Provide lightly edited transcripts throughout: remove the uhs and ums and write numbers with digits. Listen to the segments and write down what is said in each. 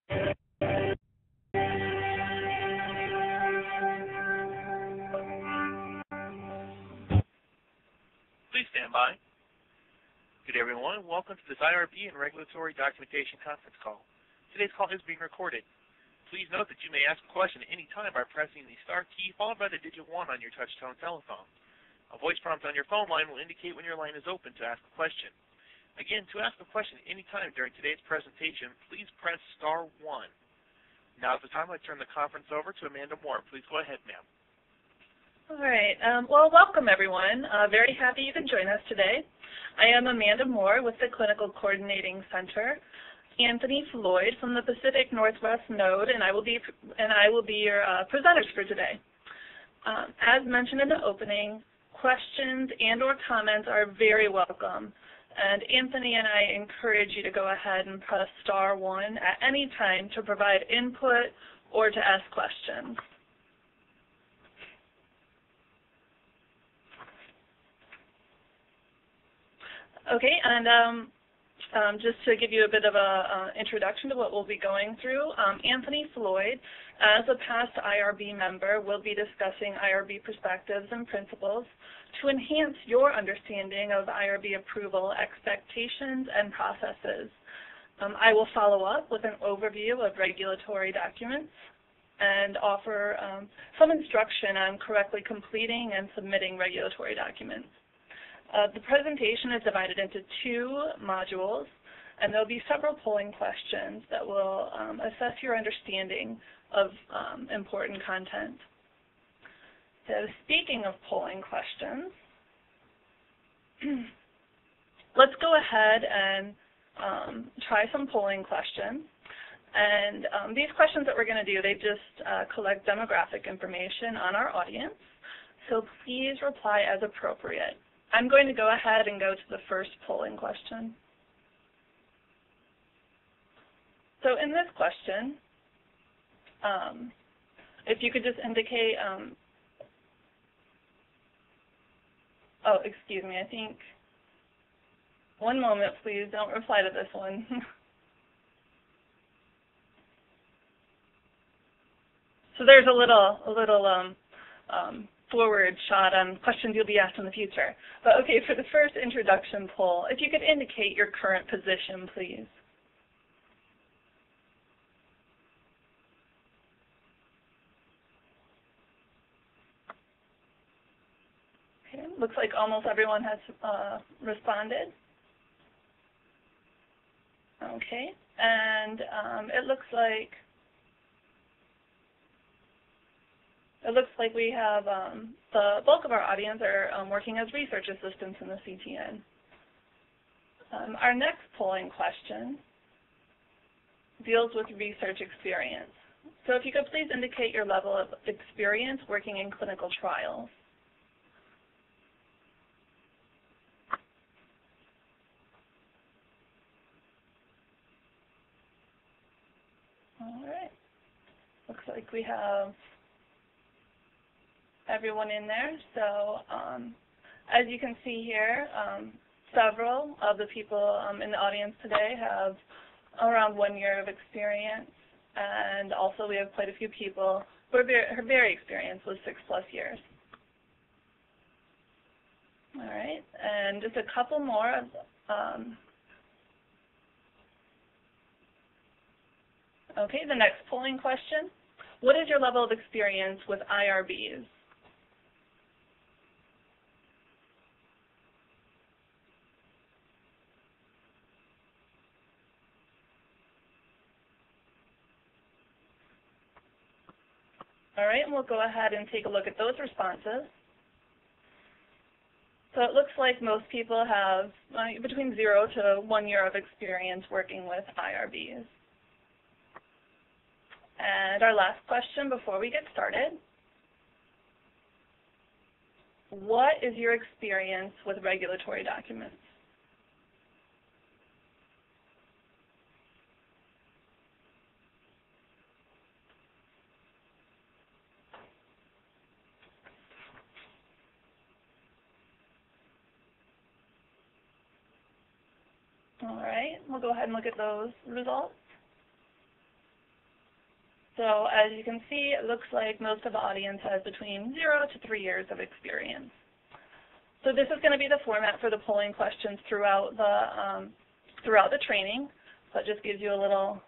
Please stand by. Good day, everyone. Welcome to this IRB and Regulatory Documentation Conference call. Today's call is being recorded. Please note that you may ask a question at any time by pressing the star key followed by the digit 1 on your touch-tone telephone. A voice prompt on your phone line will indicate when your line is open to ask a question. Again, to ask a question at any time during today's presentation, please press star 1. Now at the time, I turn the conference over to Amanda Moore. Please go ahead, ma'am. All right. Well, welcome, everyone. Very happy you can join us today. I am Amanda Moore with the Clinical Coordinating Center. Anthony Floyd from the Pacific Northwest Node, and I will be your presenters for today. As mentioned in the opening, questions and/or comments are very welcome. And Anthony and I encourage you to go ahead and press star 1 at any time to provide input or to ask questions. Okay, and just to give you a bit of an introduction to what we'll be going through, Anthony Floyd, as a past IRB member, will be discussing IRB perspectives and principles to enhance your understanding of IRB approval expectations and processes. I will follow up with an overview of regulatory documents and offer some instruction on correctly completing and submitting regulatory documents. The presentation is divided into 2 modules, and there will be several polling questions that will assess your understanding of important content. So speaking of polling questions, let's go ahead and try some polling questions. And these questions that we're going to do, they just collect demographic information on our audience, so please reply as appropriate. I'm going to go ahead and go to the first polling question. So in this question, if you could just indicate, oh, excuse me, I think, one moment, please, don't reply to this one. So there's a little forward shot on questions you'll be asked in the future. But okay, for the first introduction poll, if you could indicate your current position, please. Okay, looks like almost everyone has responded. Okay, and it looks like we have the bulk of our audience are working as research assistants in the CTN. Our next polling question deals with research experience. So if you could please indicate your level of experience working in clinical trials. All right. Looks like we have everyone in there. So as you can see here, several of the people in the audience today have around 1 year of experience, and also we have quite a few people who are very experienced with 6+ years. All right, and just a couple more of okay, the next polling question. What is your level of experience with IRBs? All right, and we'll go ahead and take a look at those responses. So it looks like most people have between 0 to 1 year of experience working with IRBs. And our last question before we get started, what is your experience with regulatory documents? All right, we'll go ahead and look at those results. So as you can see, it looks like most of the audience has between 0 to 3 years of experience. So this is going to be the format for the polling questions throughout the training. So it just gives you a little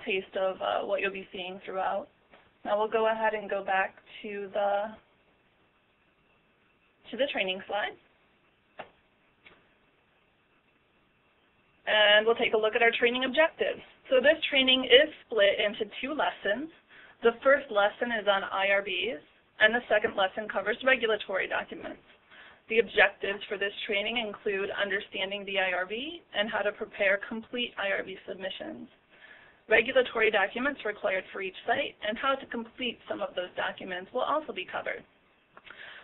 taste of what you'll be seeing throughout. Now we'll go ahead and go back to the training slide. And we'll take a look at our training objectives. So this training is split into 2 lessons. The first lesson is on IRBs, and the second lesson covers regulatory documents. The objectives for this training include understanding the IRB and how to prepare complete IRB submissions, regulatory documents required for each site, and how to complete some of those documents will also be covered.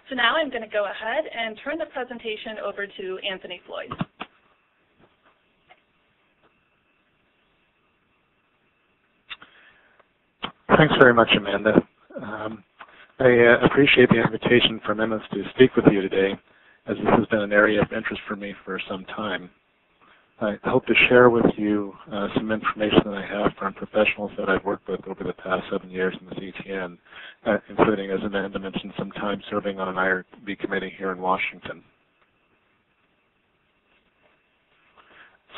So now I'm going to go ahead and turn the presentation over to Anthony Floyd. Thanks very much, Amanda. I appreciate the invitation from Emma to speak with you today, as this has been an area of interest for me for some time. I hope to share with you some information that I have from professionals that I've worked with over the past 7 years in the CTN, including, as Amanda mentioned, some time serving on an IRB committee here in Washington.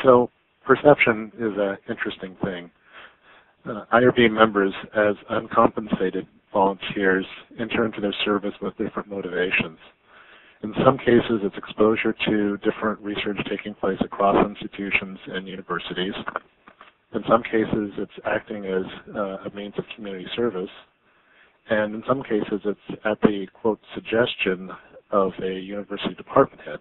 So perception is an interesting thing. IRB members, as uncompensated volunteers, enter into their service with different motivations. In some cases, it's exposure to different research taking place across institutions and universities. In some cases, it's acting as a means of community service. And in some cases, it's at the, quote, suggestion of a university department head.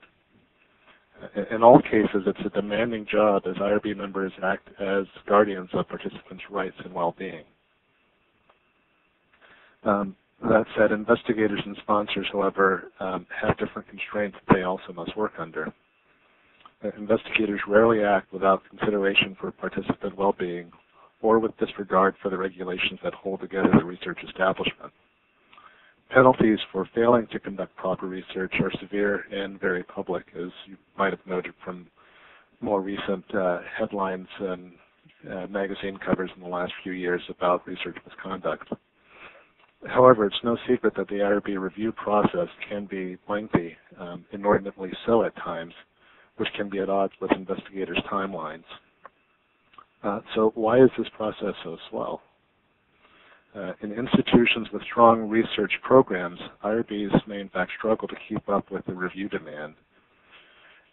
In all cases, it's a demanding job as IRB members act as guardians of participants' rights and well-being. That said, investigators and sponsors, however, have different constraints that they also must work under. Investigators rarely act without consideration for participant well-being or with disregard for the regulations that hold together the research establishment. Penalties for failing to conduct proper research are severe and very public, as you might have noted from more recent headlines and magazine covers in the last few years about research misconduct. However, it's no secret that the IRB review process can be lengthy, inordinately so at times, which can be at odds with investigators' timelines. So why is this process so slow? In institutions with strong research programs, IRBs may in fact struggle to keep up with the review demand.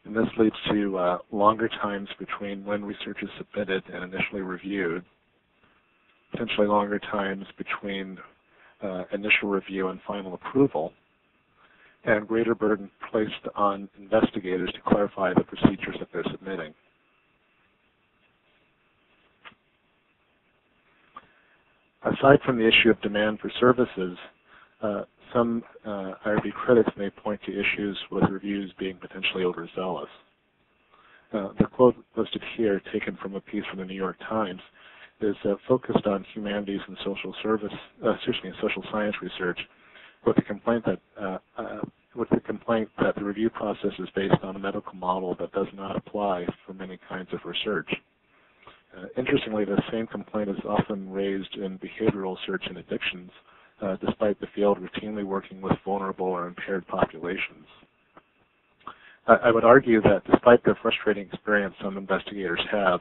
And this leads to longer times between when research is submitted and initially reviewed, potentially longer times between initial review and final approval, and greater burden placed on investigators to clarify the procedures that they're submitting. Aside from the issue of demand for services, some IRB critics may point to issues with reviews being potentially overzealous. The quote listed here, taken from a piece from the New York Times, is focused on humanities and social science research, with the complaint that the review process is based on a medical model that does not apply for many kinds of research. Interestingly, the same complaint is often raised in behavioral search and addictions, despite the field routinely working with vulnerable or impaired populations. I would argue that despite the frustrating experience some investigators have,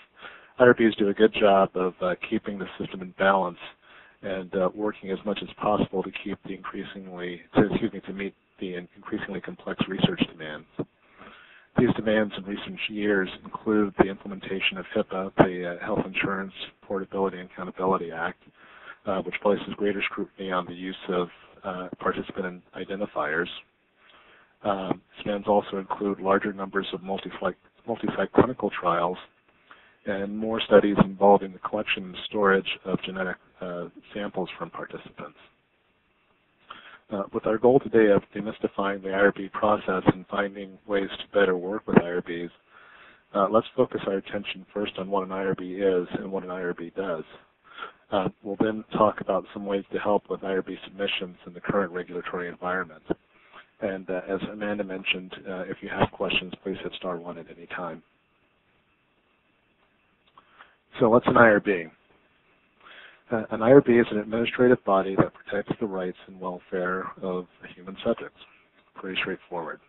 IRBs do a good job of keeping the system in balance and working as much as possible to keep the to meet the increasingly complex research demands. These demands in recent years include the implementation of HIPAA, the Health Insurance Portability and Accountability Act, which places greater scrutiny on the use of participant identifiers. Demands also include larger numbers of multi-site clinical trials and more studies involving the collection and storage of genetic samples from participants. With our goal today of demystifying the IRB process and finding ways to better work with IRBs, let's focus our attention first on what an IRB is and what an IRB does. We'll then talk about some ways to help with IRB submissions in the current regulatory environment. And as Amanda mentioned, if you have questions, please hit *1 at any time. So what's an IRB? An IRB is an administrative body that protects the rights and welfare of human subjects. Pretty straightforward.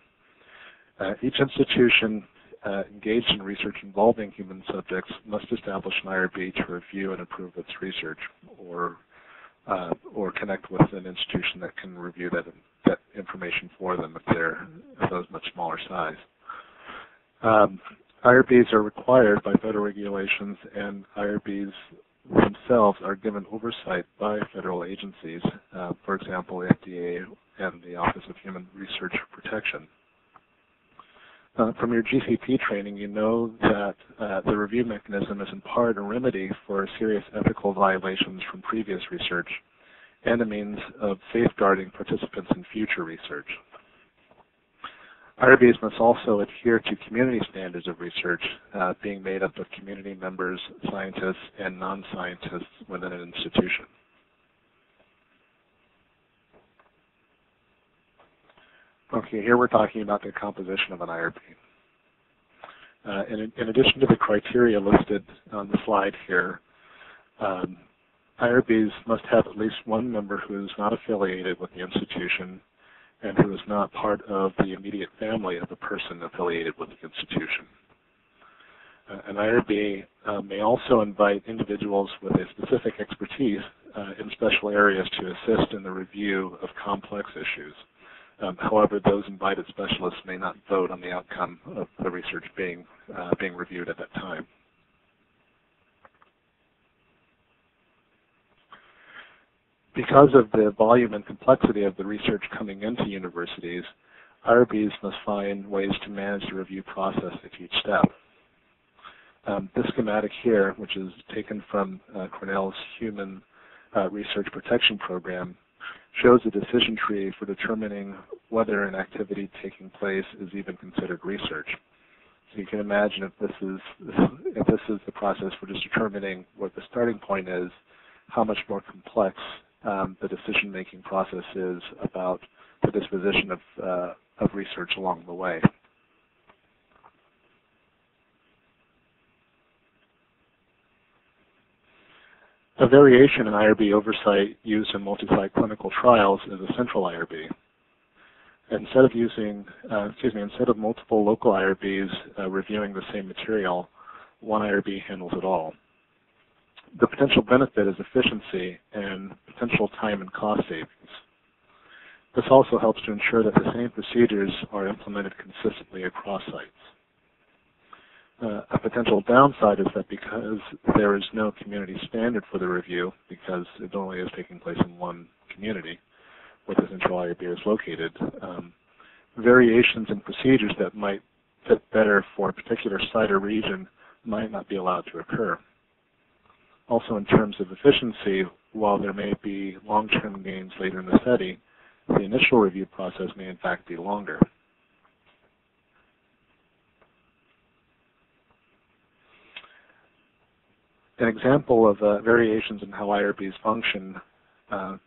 Each institution engaged in research involving human subjects must establish an IRB to review and approve its research, or connect with an institution that can review that information for them if they're of those much smaller size. IRBs are required by federal regulations, and IRBs themselves are given oversight by federal agencies, for example, the FDA and the Office of Human Research Protection. From your GCP training, you know that the review mechanism is in part a remedy for serious ethical violations from previous research and a means of safeguarding participants in future research. IRBs must also adhere to community standards of research, being made up of community members, scientists, and non-scientists within an institution. Okay, here we're talking about the composition of an IRB. In addition to the criteria listed on the slide here, IRBs must have at least one member who is not affiliated with the institution and who is not part of the immediate family of the person affiliated with the institution. An IRB may also invite individuals with a specific expertise in special areas to assist in the review of complex issues. However, those invited specialists may not vote on the outcome of the research being reviewed at that time. Because of the volume and complexity of the research coming into universities, IRBs must find ways to manage the review process at each step. This schematic here, which is taken from Cornell's Human Research Protection Program, shows a decision tree for determining whether an activity taking place is even considered research. So you can imagine if this is the process for just determining what the starting point is, how much more complex the decision-making process is about the disposition of research along the way. A variation in IRB oversight used in multi-site clinical trials is a central IRB. Instead of multiple local IRBs reviewing the same material, one IRB handles it all. The potential benefit is efficiency and potential time and cost savings. This also helps to ensure that the same procedures are implemented consistently across sites. A potential downside is that because there is no community standard for the review, because it only is taking place in one community where the central IRB is located, variations in procedures that might fit better for a particular site or region might not be allowed to occur. Also, in terms of efficiency, while there may be long-term gains later in the study, the initial review process may in fact be longer. An example of variations in how IRBs function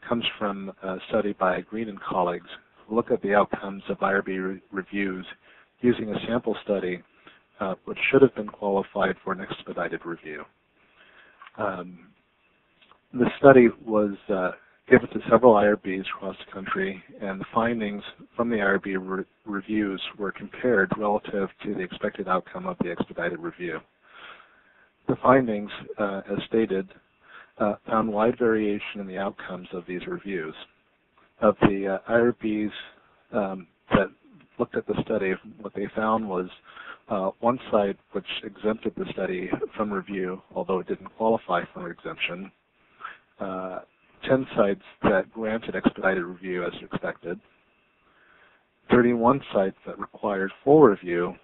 comes from a study by Green and colleagues who look at the outcomes of IRB reviews using a sample study which should have been qualified for an expedited review. This study was given to several IRBs across the country, and the findings from the IRB reviews were compared relative to the expected outcome of the expedited review. The findings, as stated, found wide variation in the outcomes of these reviews. Of the IRBs that looked at the study, what they found was one site which exempted the study from review, although it didn't qualify for exemption, 10 sites that granted expedited review as expected, 31 sites that required full review,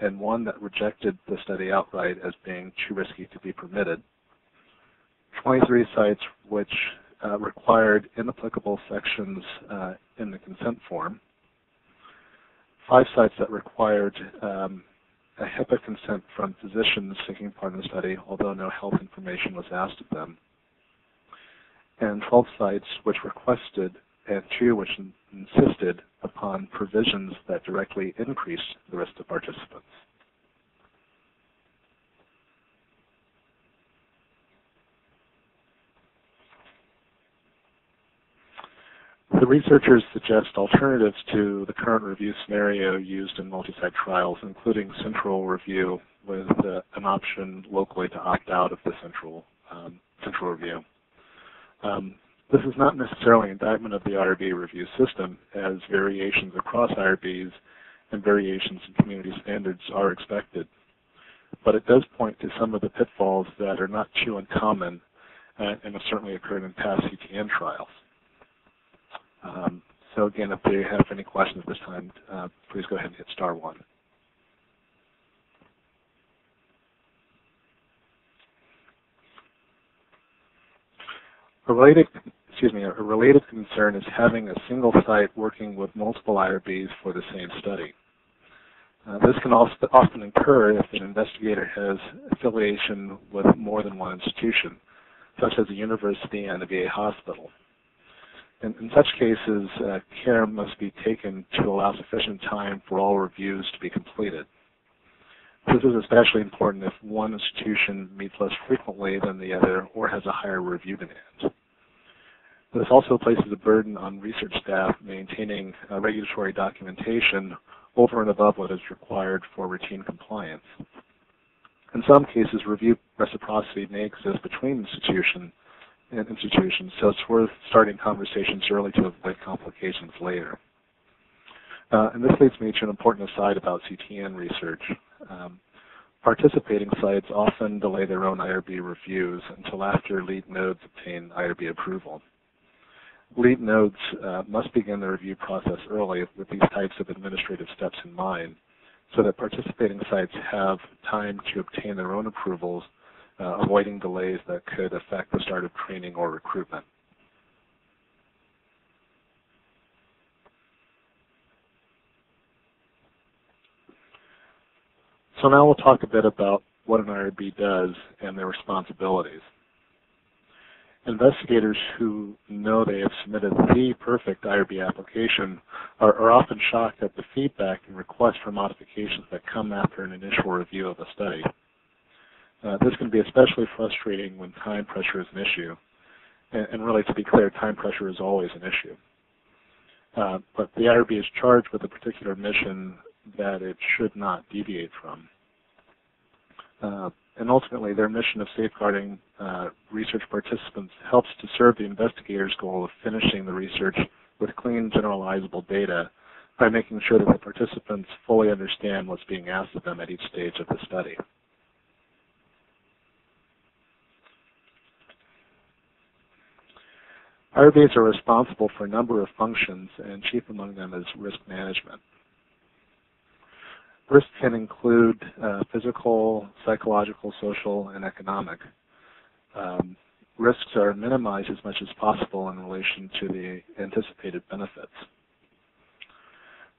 and one that rejected the study outright as being too risky to be permitted, 23 sites which required inapplicable sections in the consent form, 5 sites that required a HIPAA consent from physicians taking part in the study, although no health information was asked of them, and 12 sites which requested and 2 which insisted upon provisions that directly increased the risk to participants. The researchers suggest alternatives to the current review scenario used in multi-site trials, including central review with an option locally to opt out of the central review. This is not necessarily an indictment of the IRB review system, as variations across IRBs and variations in community standards are expected. But it does point to some of the pitfalls that are not too uncommon and have certainly occurred in past CTN trials. So again, if you have any questions this time, please go ahead and hit *1. A related concern is having a single site working with multiple IRBs for the same study. This can often occur if an investigator has affiliation with more than one institution, such as a university and a VA hospital. In such cases, care must be taken to allow sufficient time for all reviews to be completed. This is especially important if one institution meets less frequently than the other or has a higher review demand. This also places a burden on research staff maintaining regulatory documentation over and above what is required for routine compliance. In some cases, review reciprocity may exist between institutions, so it's worth starting conversations early to avoid complications later. And this leads me to an important aside about CTN research. Participating sites often delay their own IRB reviews until after lead nodes obtain IRB approval. Lead nodes must begin the review process early with these types of administrative steps in mind, so that participating sites have time to obtain their own approvals, avoiding delays that could affect the start of training or recruitment. So now we'll talk a bit about what an IRB does and their responsibilities. Investigators who know they have submitted the perfect IRB application are often shocked at the feedback and requests for modifications that come after an initial review of a study. This can be especially frustrating when time pressure is an issue. And really, to be clear, time pressure is always an issue. But the IRB is charged with a particular mission that it should not deviate from. And ultimately, their mission of safeguarding research participants helps to serve the investigator's goal of finishing the research with clean, generalizable data by making sure that the participants fully understand what's being asked of them at each stage of the study. IRBs are responsible for a number of functions, and chief among them is risk management. Risk can include physical, psychological, social, and economic. Risks are minimized as much as possible in relation to the anticipated benefits.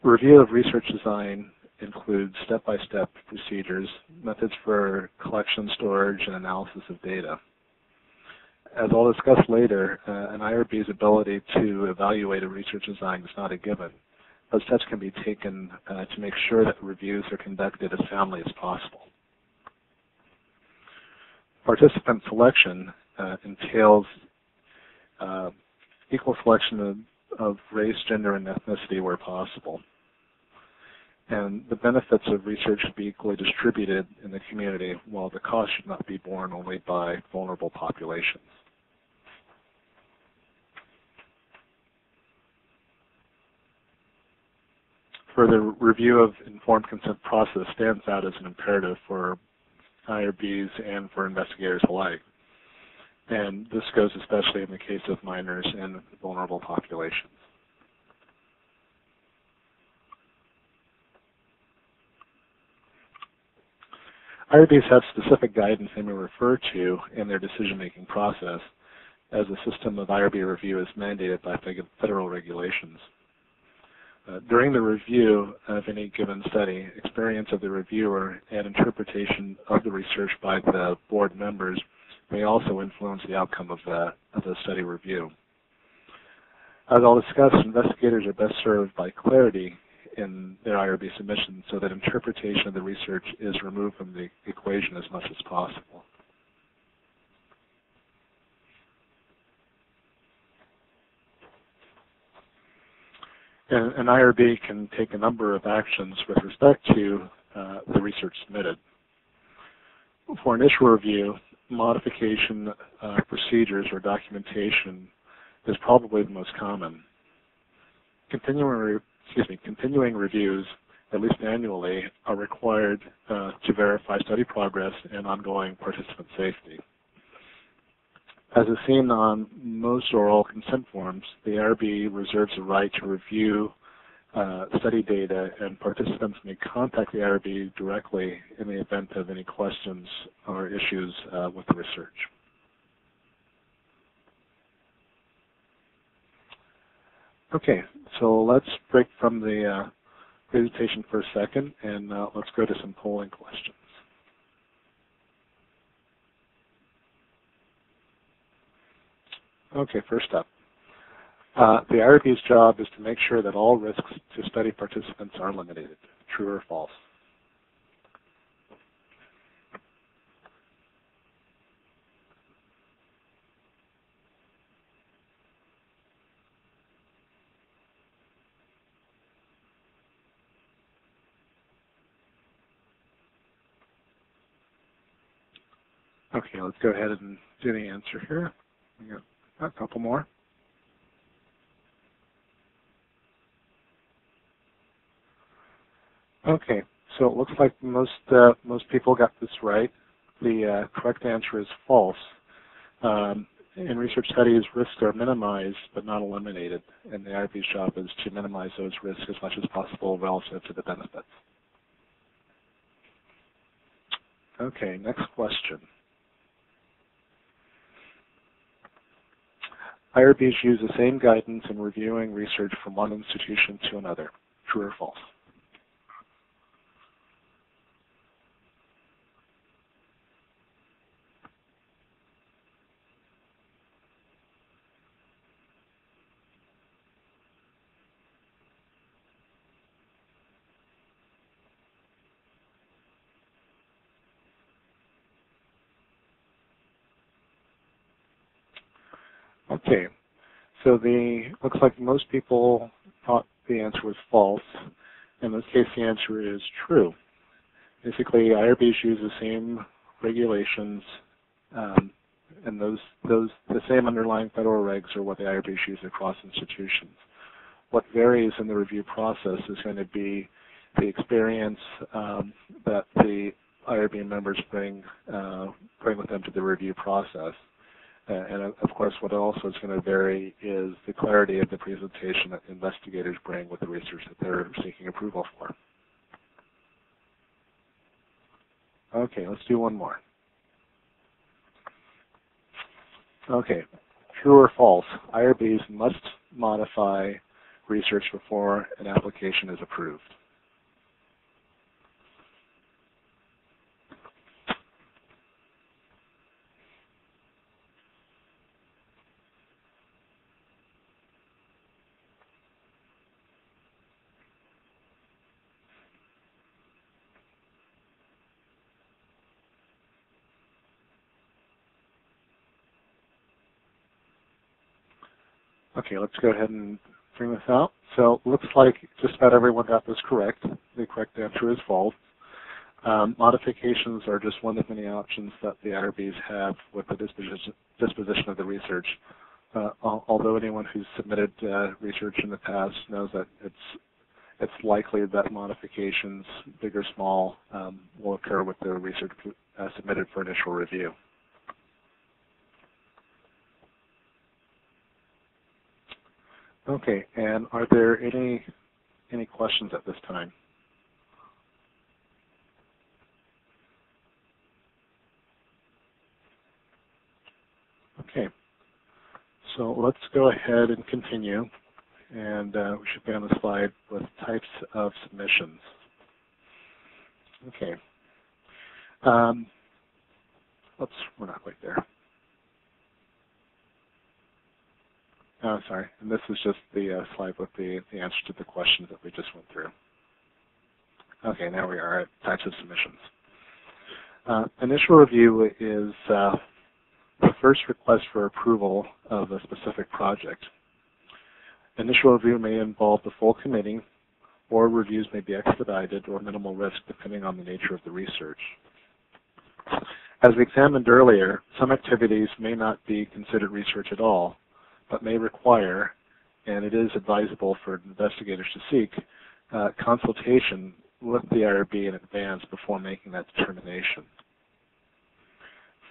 Review of research design includes step-by-step procedures, methods for collection, storage, and analysis of data. As I'll discuss later, an IRB's ability to evaluate a research design is not a given, but steps can be taken to make sure that reviews are conducted as soundly as possible. Participant selection entails equal selection of race, gender, and ethnicity where possible. And the benefits of research should be equally distributed in the community, while the cost should not be borne only by vulnerable populations. Further, review of informed consent process stands out as an imperative for IRBs and for investigators alike. And this goes especially in the case of minors and vulnerable populations. IRBs have specific guidance they may refer to in their decision-making process, as the system of IRB review is mandated by federal regulations. During the review of any given study, experience of the reviewer and interpretation of the research by the board members may also influence the outcome of the study review. As I'll discuss, investigators are best served by clarity in their IRB submission so that interpretation of the research is removed from the equation as much as possible. an IRB can take a number of actions with respect to the research submitted. For initial review, modification procedures or documentation is probably the most common. Continuing reviews, at least annually, are required to verify study progress and ongoing participant safety. As is seen on most oral consent forms, the IRB reserves the right to review study data, and participants may contact the IRB directly in the event of any questions or issues with the research. Okay, so let's break from the presentation for a second, and let's go to some polling questions. Okay, first up. The IRB's job is to make sure that all risks to study participants are eliminated. True or false? Okay, let's go ahead and do the answer here. We got a couple more. Okay, so it looks like most people got this right. The correct answer is false. In research studies, risks are minimized but not eliminated, and the IRB's job is to minimize those risks as much as possible relative to the benefits. Okay, next question. IRBs use the same guidance in reviewing research from one institution to another. True or false? Okay, so looks like most people thought the answer was false. In this case, the answer is true. Basically, IRBs use the same regulations, and the same underlying federal regs are what the IRBs use across institutions. What varies in the review process is going to be the experience that the IRB members bring with them to the review process. And of course, what also is going to vary is the clarity of the presentation that investigators bring with the research that they're seeking approval for. Okay, let's do one more. Okay, true or false, IRBs must modify research before an application is approved. Okay, let's go ahead and bring this out. So it looks like just about everyone got this correct. The correct answer is false. Modifications are just one of many options that the IRBs have with the disposition of the research. Although anyone who's submitted research in the past knows that it's likely that modifications, big or small, will occur with the research submitted for initial review. Okay, and are there any questions at this time? Okay, so let's go ahead and continue, and we should be on the slide with types of submissions. Okay, we're not quite there. Oh, sorry, and this is just the slide with the answer to the questions that we just went through. Okay, now we are at types of submissions. Initial review is the first request for approval of a specific project. Initial review may involve the full committee, or reviews may be expedited or minimal risk depending on the nature of the research. As we examined earlier, some activities may not be considered research at all, but may require, and it is advisable for investigators to seek, consultation with the IRB in advance before making that determination.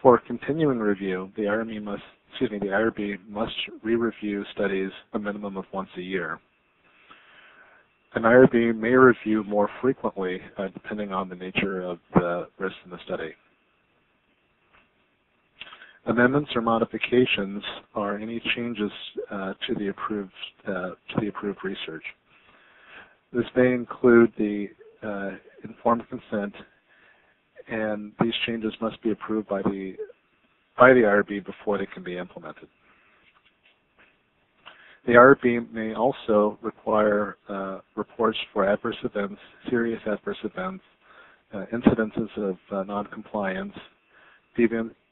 For continuing review, the IRB must re-review studies a minimum of once a year. An IRB may review more frequently depending on the nature of the risk in the study. Amendments or modifications are any changes to the approved research. This may include the informed consent, and these changes must be approved by the IRB before they can be implemented. The IRB may also require reports for adverse events, serious adverse events, incidences of noncompliance,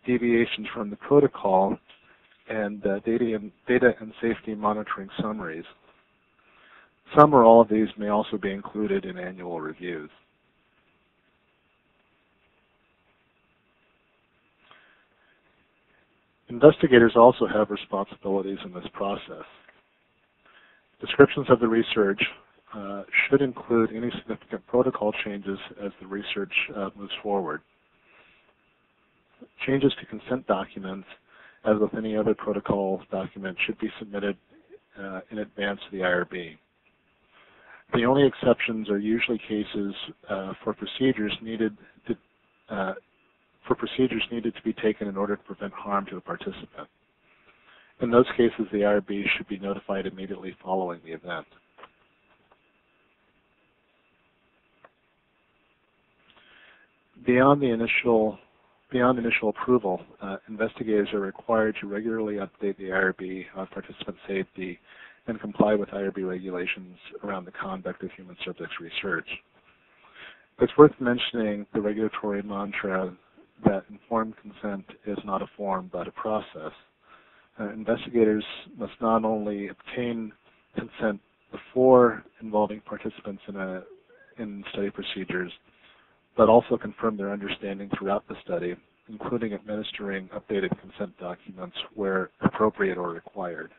deviations from the protocol, and data and safety monitoring summaries. Some or all of these may also be included in annual reviews. Investigators also have responsibilities in this process. Descriptions of the research should include any significant protocol changes as the research moves forward. Changes to consent documents, as with any other protocol document, should be submitted in advance to the IRB. The only exceptions are usually cases for procedures needed to be taken in order to prevent harm to the participant. In those cases, the IRB should be notified immediately following the event. Beyond initial approval, investigators are required to regularly update the IRB on participant safety and comply with IRB regulations around the conduct of human subjects research. It's worth mentioning the regulatory mantra that informed consent is not a form but a process. Investigators must not only obtain consent before involving participants in study procedures, but also confirm their understanding throughout the study, including administering updated consent documents where appropriate or required.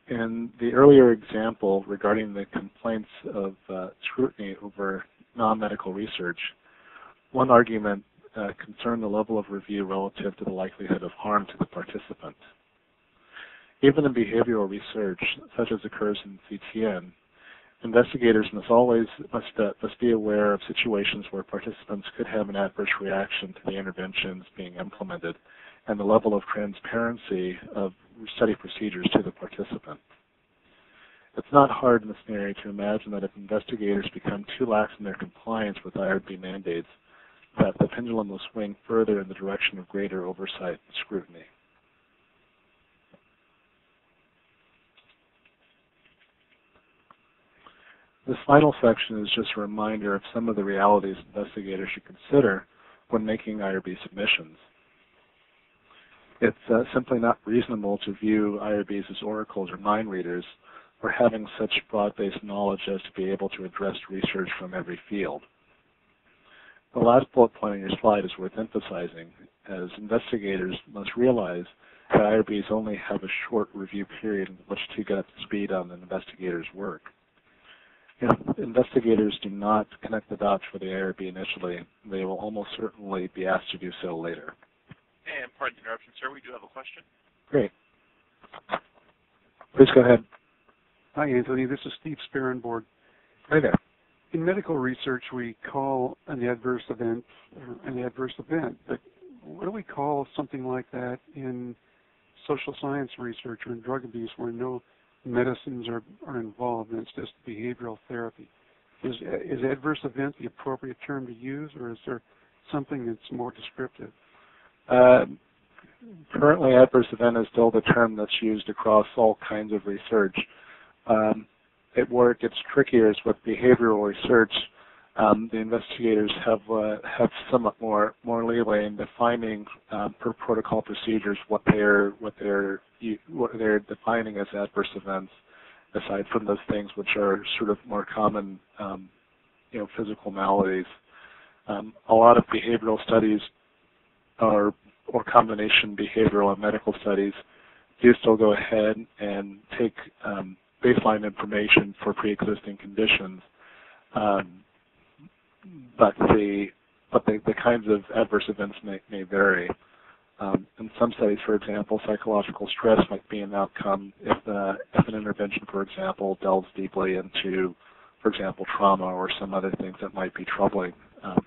In the earlier example regarding the complaints of scrutiny over non-medical research, one argument concerned the level of review relative to the likelihood of harm to the participant. Even in behavioral research, such as occurs in CTN, investigators must be aware of situations where participants could have an adverse reaction to the interventions being implemented and the level of transparency of study procedures to the participant. It's not hard in this scenario to imagine that if investigators become too lax in their compliance with IRB mandates, that the pendulum will swing further in the direction of greater oversight and scrutiny. This final section is just a reminder of some of the realities investigators should consider when making IRB submissions. It's simply not reasonable to view IRBs as oracles or mind readers, or having such broad-based knowledge as to be able to address research from every field. The last bullet point on your slide is worth emphasizing, as investigators must realize that IRBs only have a short review period in which to get up to speed on an investigator's work. If investigators do not connect the dots for the IRB initially, they will almost certainly be asked to do so later. And pardon the interruption, sir, we do have a question. Great. Please go ahead. Hi, Anthony. This is Steve Sparenboard. Hi there. In medical research, we call an adverse event an adverse event, but what do we call something like that in social science research or in drug abuse where no medicines are involved and it's just behavioral therapy? Is adverse event the appropriate term to use, or is there something that's more descriptive? Currently, adverse event is still the term that's used across all kinds of research. Where it gets trickier is with behavioral research. the investigators have somewhat more leeway in defining per protocol procedures what they're defining as adverse events, aside from those things which are sort of more common, physical maladies. A lot of behavioral studies or combination behavioral and medical studies do still go ahead and take baseline information for pre-existing conditions, but the kinds of adverse events may vary. In some studies, for example, psychological stress might be an outcome if an intervention, for example, delves deeply into, for example, trauma or some other things that might be troubling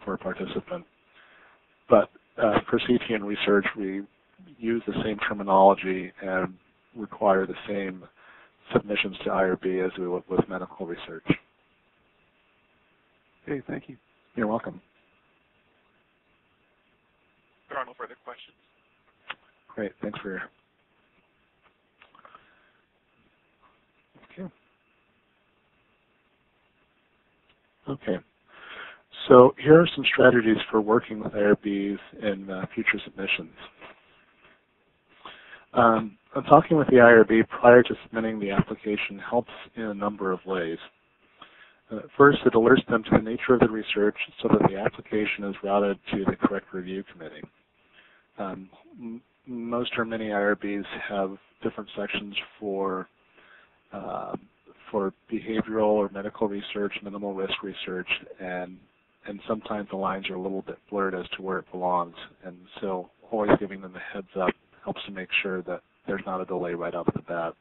for a participant. But for CTN research, we use the same terminology and require the same submissions to IRB as we would with medical research. Okay, thank you. You're welcome. There are no further questions. Great, thanks for your... Okay, so here are some strategies for working with IRBs in future submissions. Talking with the IRB prior to submitting the application helps in a number of ways. First, it alerts them to the nature of the research so that the application is routed to the correct review committee. Most or many IRBs have different sections for behavioral or medical research, minimal risk research, and sometimes the lines are a little bit blurred as to where it belongs. And so always giving them a heads up helps to make sure that there's not a delay right off the bat.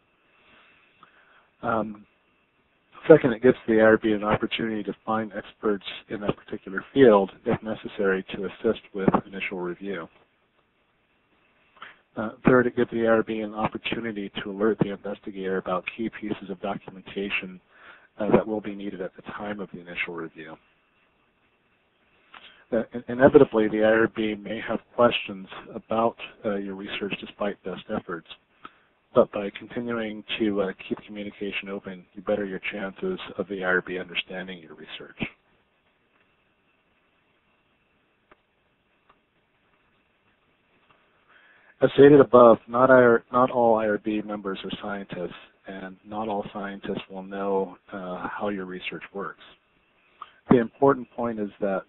Second, it gives the IRB an opportunity to find experts in that particular field, if necessary, to assist with initial review. Third, it gives the IRB an opportunity to alert the investigator about key pieces of documentation that will be needed at the time of the initial review. Inevitably, the IRB may have questions about your research despite best efforts, but by continuing to keep communication open, you better your chances of the IRB understanding your research. As stated above, not all IRB members are scientists, and not all scientists will know how your research works. The important point is that,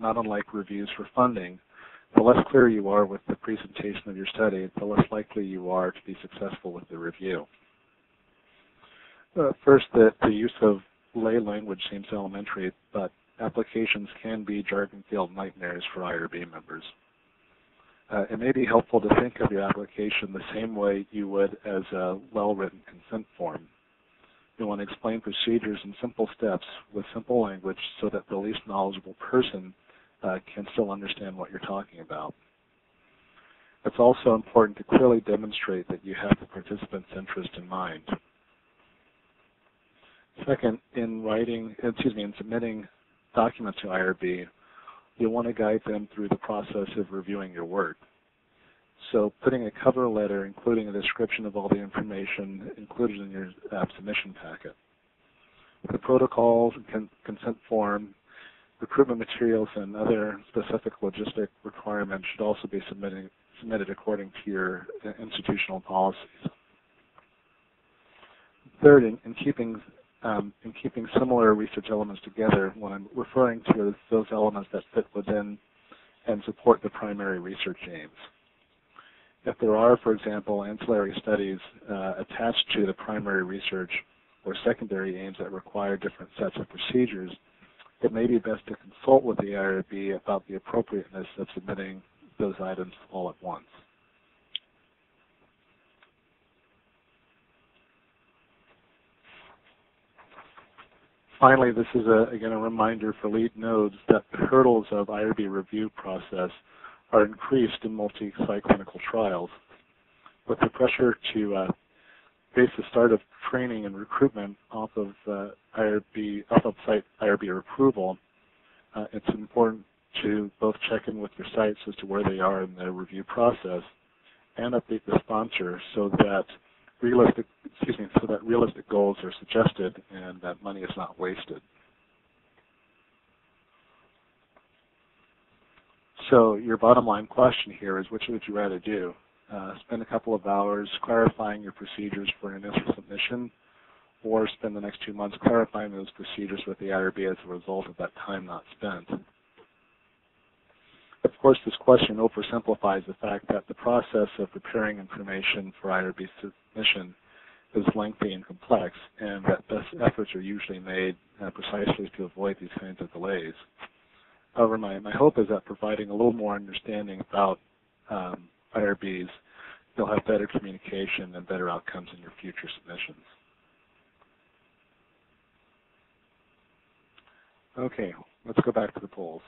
not unlike reviews for funding, the less clear you are with the presentation of your study, the less likely you are to be successful with the review. First, the use of lay language seems elementary, but applications can be jargon-filled nightmares for IRB members. It may be helpful to think of your application the same way you would as a well-written consent form. You want to explain procedures in simple steps with simple language so that the least knowledgeable person can still understand what you're talking about. It's also important to clearly demonstrate that you have the participant's interest in mind. Second, in submitting documents to IRB, you'll want to guide them through the process of reviewing your work. So putting a cover letter including a description of all the information included in your submission packet. The protocols, consent form, recruitment materials, and other specific logistic requirements should also be submitted according to your institutional policies. Third, in keeping similar research elements together, when I'm referring to those elements that fit within and support the primary research aims. If there are, for example, ancillary studies attached to the primary research or secondary aims that require different sets of procedures, it may be best to consult with the IRB about the appropriateness of submitting those items all at once. Finally, this is, again, a reminder for lead nodes that the hurdles of IRB review process are increased in multi-site clinical trials. With the pressure to base the start of training and recruitment off of site IRB approval, it's important to both check in with your sites as to where they are in the review process and update the sponsor so that realistic goals are suggested and that money is not wasted. So your bottom line question here is, which would you rather do? Spend a couple of hours clarifying your procedures for an initial submission, or spend the next 2 months clarifying those procedures with the IRB as a result of that time not spent? Of course, this question oversimplifies the fact that the process of preparing information for IRB submission is lengthy and complex, and that best efforts are usually made precisely to avoid these kinds of delays. However, my hope is that providing a little more understanding about IRBs, you'll have better communication and better outcomes in your future submissions. Okay, let's go back to the polls.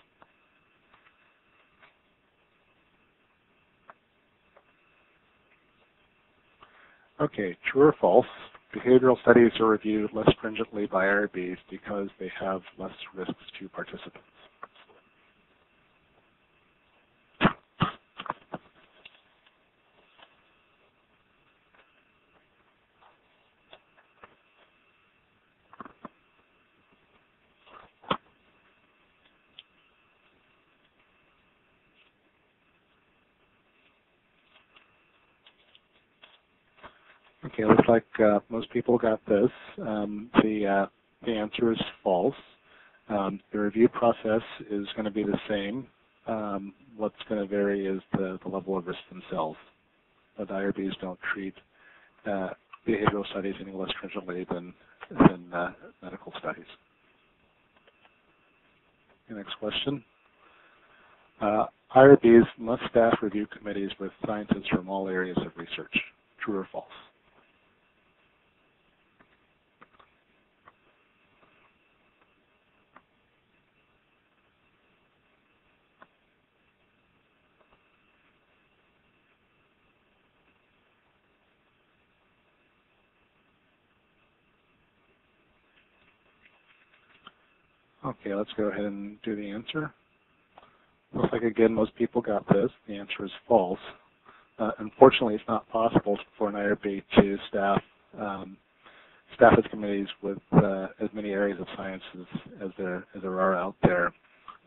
Okay, true or false, behavioral studies are reviewed less stringently by IRBs because they have less risks to participants. Okay, looks like most people got this. The answer is false. The review process is going to be the same. What's going to vary is the level of risk themselves. But IRBs don't treat behavioral studies any less stringently than medical studies. Okay, next question. IRBs must staff review committees with scientists from all areas of research. True or false? Okay, let's go ahead and do the answer. Looks like, again, most people got this. The answer is false. Unfortunately, it's not possible for an IRB to staff its committees with as many areas of science as there are out there.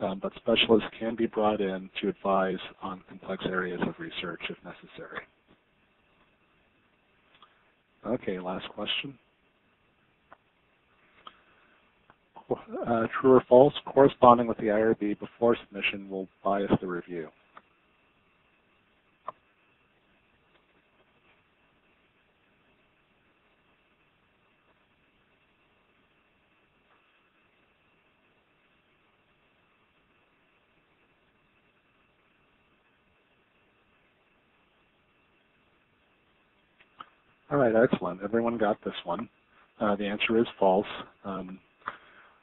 But specialists can be brought in to advise on complex areas of research if necessary. Okay, last question. True or false, corresponding with the IRB before submission will bias the review. All right, excellent. Everyone got this one. The answer is false.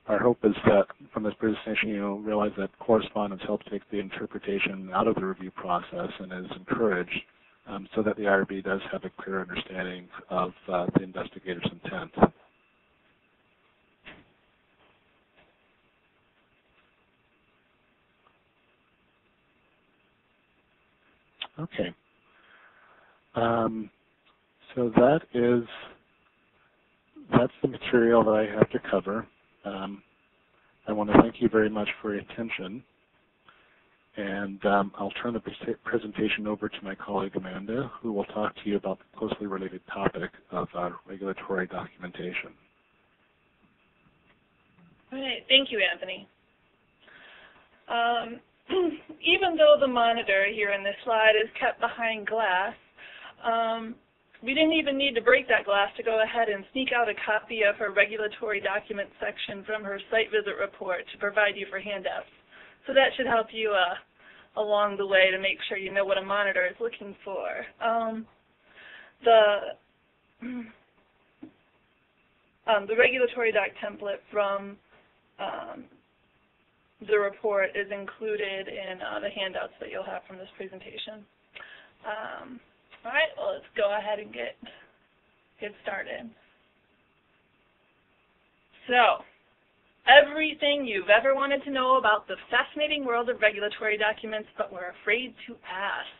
Our hope is that from this presentation you'll realize that correspondence helps take the interpretation out of the review process and is encouraged so that the IRB does have a clear understanding of the investigator's intent. Okay. So that's the material that I have to cover. I want to thank you very much for your attention, and I'll turn the presentation over to my colleague Amanda, who will talk to you about the closely related topic of regulatory documentation. All right, thank you, Anthony. Even though the monitor here in this slide is kept behind glass, we didn't even need to break that glass to go ahead and sneak out a copy of her regulatory document section from her site visit report to provide you for handouts. So that should help you along the way to make sure you know what a monitor is looking for. The regulatory doc template from the report is included in the handouts that you'll have from this presentation. All right, well, let's go ahead and get started. So, everything you've ever wanted to know about the fascinating world of regulatory documents but were afraid to ask.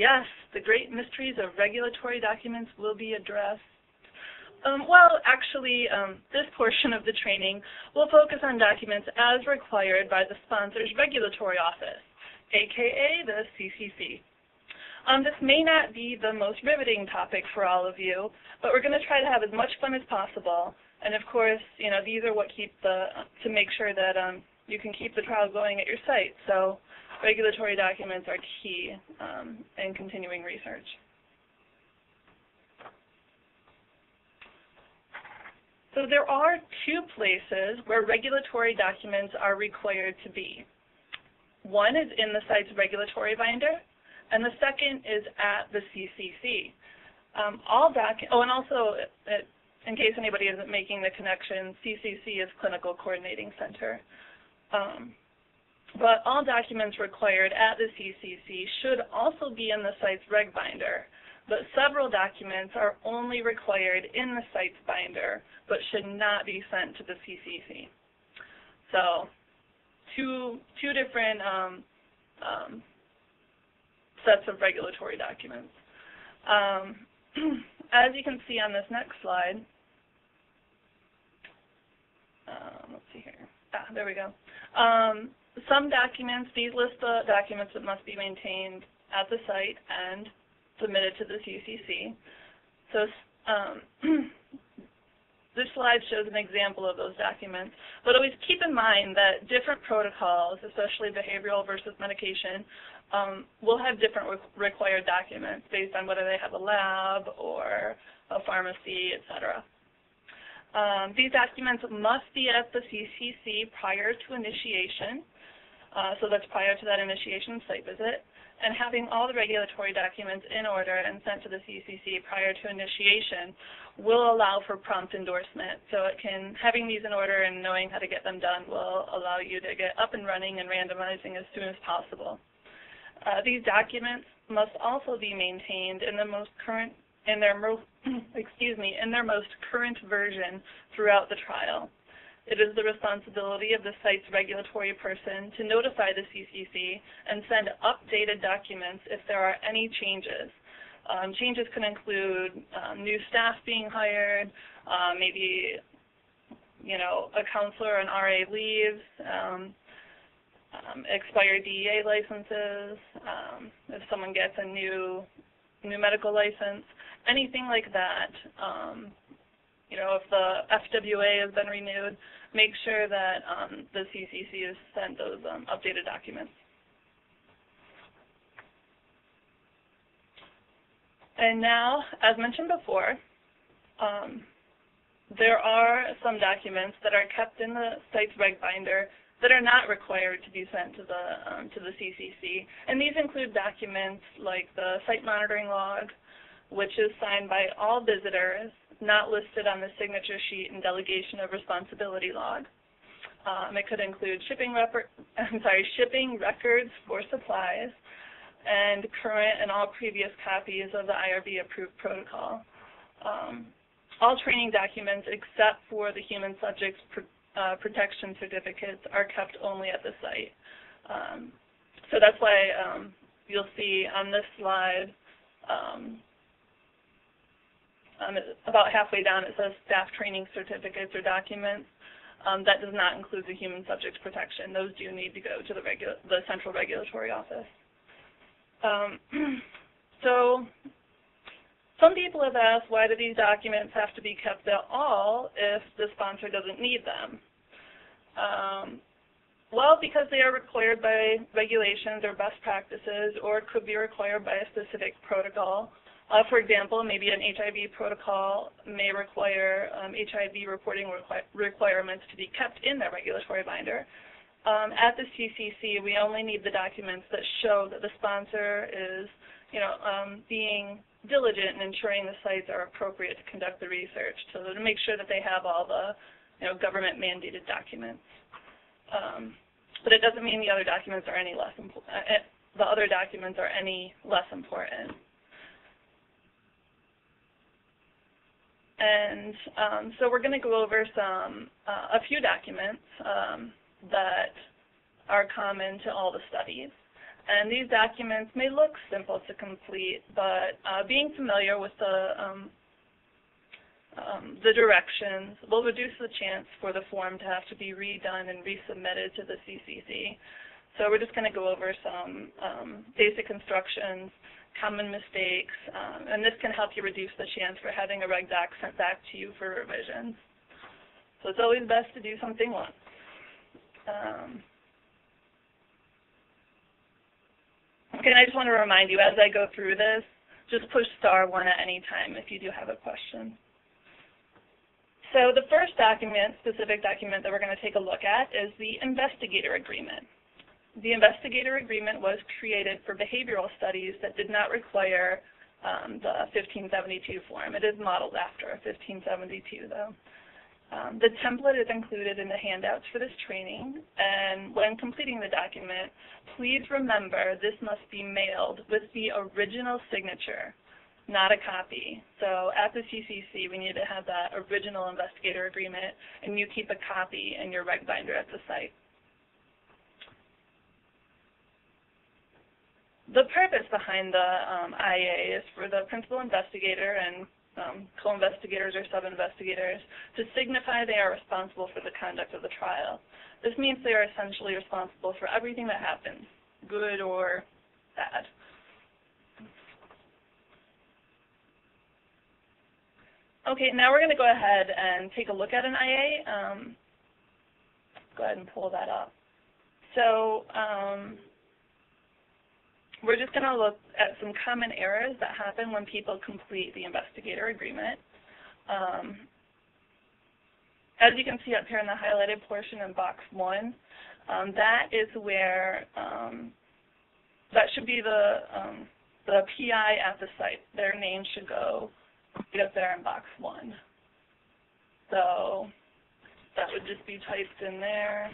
Yes, the great mysteries of regulatory documents will be addressed. This portion of the training will focus on documents as required by the sponsor's regulatory office. aka the CCC. This may not be the most riveting topic for all of you, but we're going to try to have as much fun as possible. And of course, these are what keep to make sure that you can keep the trial going at your site. So regulatory documents are key in continuing research. So there are two places where regulatory documents are required to be. One is in the site's regulatory binder, and the second is at the CCC. And also, in case anybody isn't making the connection, CCC is Clinical Coordinating Center. But all documents required at the CCC should also be in the site's reg binder, but several documents are only required in the site's binder, but should not be sent to the CCC. So two different sets of regulatory documents. As you can see on this next slide, let's see here. There we go. Some documents, these list the documents that must be maintained at the site and submitted to the CCC. So this slide shows an example of those documents, but always keep in mind that different protocols, especially behavioral versus medication, will have different required documents based on whether they have a lab or a pharmacy, etc. These documents must be at the CCC prior to initiation, so that's prior to that initiation site visit, and having all the regulatory documents in order and sent to the CCC prior to initiation will allow for prompt endorsement. So having these in order and knowing how to get them done will allow you to get up and running and randomizing as soon as possible. These documents must also be maintained in their most current version throughout the trial. It is the responsibility of the site's regulatory person to notify the CCC and send updated documents if there are any changes. Changes can include new staff being hired, maybe a counselor and RA leaves, expired DEA licenses, if someone gets a new medical license, anything like that. If the FWA has been renewed, make sure that the CCC has sent those updated documents. And now, as mentioned before, there are some documents that are kept in the site's reg binder that are not required to be sent to the CCC, and these include documents like the site monitoring log, which is signed by all visitors, not listed on the signature sheet and delegation of responsibility log. It could include shipping records for supplies and current and all previous copies of the IRB approved protocol. All training documents except for the human subjects protection certificates are kept only at the site. So that's why you'll see on this slide, about halfway down it says staff training certificates or documents. That does not include the human subjects protection. Those do need to go to the central regulatory office. So some people have asked, why do these documents have to be kept at all if the sponsor doesn't need them? Well, because they are required by regulations or best practices, or could be required by a specific protocol. For example, maybe an HIV protocol may require HIV reporting requirements to be kept in their regulatory binder. At the CCC, we only need the documents that show that the sponsor is, being diligent in ensuring the sites are appropriate to conduct the research, so to make sure that they have all the, government-mandated documents. But it doesn't mean the other documents are any less important. And so we're going to go over a few documents that are common to all the studies. And these documents may look simple to complete, but being familiar with the directions will reduce the chance for the form to have to be redone and resubmitted to the CCC. So we're just going to go over some basic instructions, common mistakes, and this can help you reduce the chance for having a reg doc sent back to you for revisions. So it's always best to do something once. Okay, and I just want to remind you, as I go through this, just push *1 at any time if you do have a question. So the first document, specific document that we're going to take a look at is the Investigator Agreement. The Investigator Agreement was created for behavioral studies that did not require the 1572 form. It is modeled after a 1572, though. The template is included in the handouts for this training, and when completing the document, please remember this must be mailed with the original signature, not a copy. So at the CCC, we need to have that original Investigator Agreement, and you keep a copy in your reg binder at the site. The purpose behind the IA is for the principal investigator and co-investigators or sub-investigators to signify they are responsible for the conduct of the trial. This means they are essentially responsible for everything that happens, good or bad. Okay, now we're going to go ahead and take a look at an IA. Go ahead and pull that up. So we're just going to look at some common errors that happen when people complete the Investigator Agreement. As you can see up here in the highlighted portion in box 1, that is where, that should be the PI at the site. Their name should go right up there in box 1. So that would just be typed in there.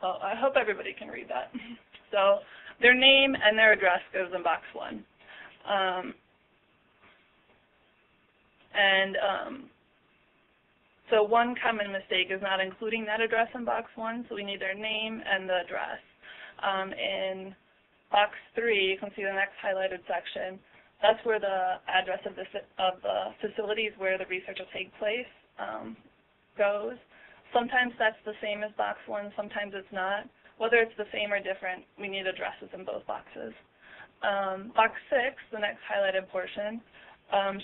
Oh, I hope everybody can read that. So their name and their address goes in box 1. So one common mistake is not including that address in box 1, so we need their name and the address. In box 3, you can see the next highlighted section. That's where the address of the facilities where the research will take place goes. Sometimes that's the same as box 1, sometimes it's not. Whether it's the same or different, we need addresses in both boxes. Box 6, the next highlighted portion,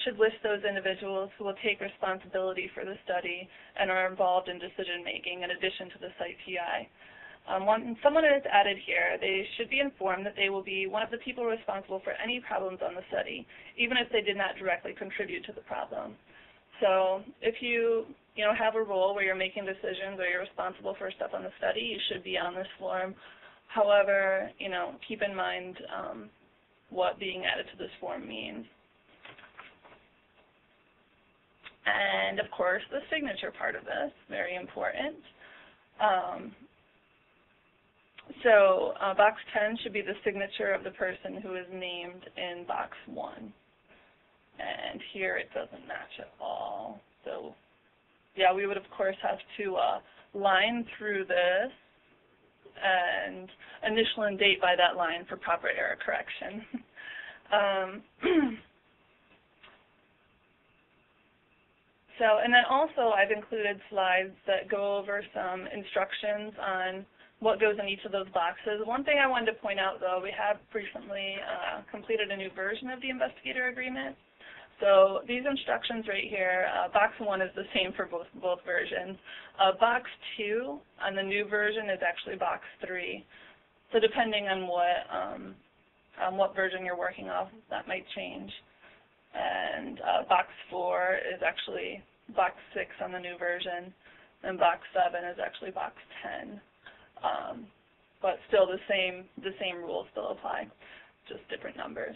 should list those individuals who will take responsibility for the study and are involved in decision-making in addition to the site PI. When someone is added here, they should be informed that they will be one of the people responsible for any problems on the study, even if they did not directly contribute to the problem. So if you have a role where you're making decisions or you're responsible for stuff on the study, you should be on this form. However, keep in mind what being added to this form means. And of course, the signature part of this, very important. So box 10 should be the signature of the person who is named in box 1. And here it doesn't match at all. So yeah, we would of course have to line through this and initial and date by that line for proper error correction. And then also I've included slides that go over some instructions on what goes in each of those boxes. One thing I wanted to point out, though, we have recently completed a new version of the Investigator Agreement. So these instructions right here, box 1 is the same for both versions. Box 2 on the new version is actually box 3. So depending on what version you're working off, that might change. And box 4 is actually box 6 on the new version, and box 7 is actually box 10. But still the same rules still apply, just different numbers.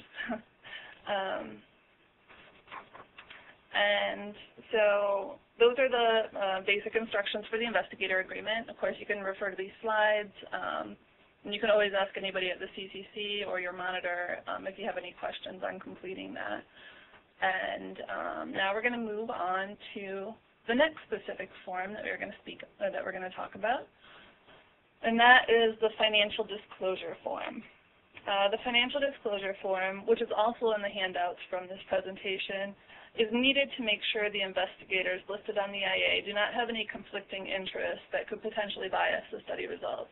And so those are the basic instructions for the Investigator Agreement. Of course, you can refer to these slides, and you can always ask anybody at the CCC or your monitor if you have any questions on completing that. And now we're going to move on to the next specific form that we're going to talk about, and that is the financial disclosure form. The financial disclosure form, which is also in the handouts from this presentation, is needed to make sure the investigators listed on the IA do not have any conflicting interests that could potentially bias the study results.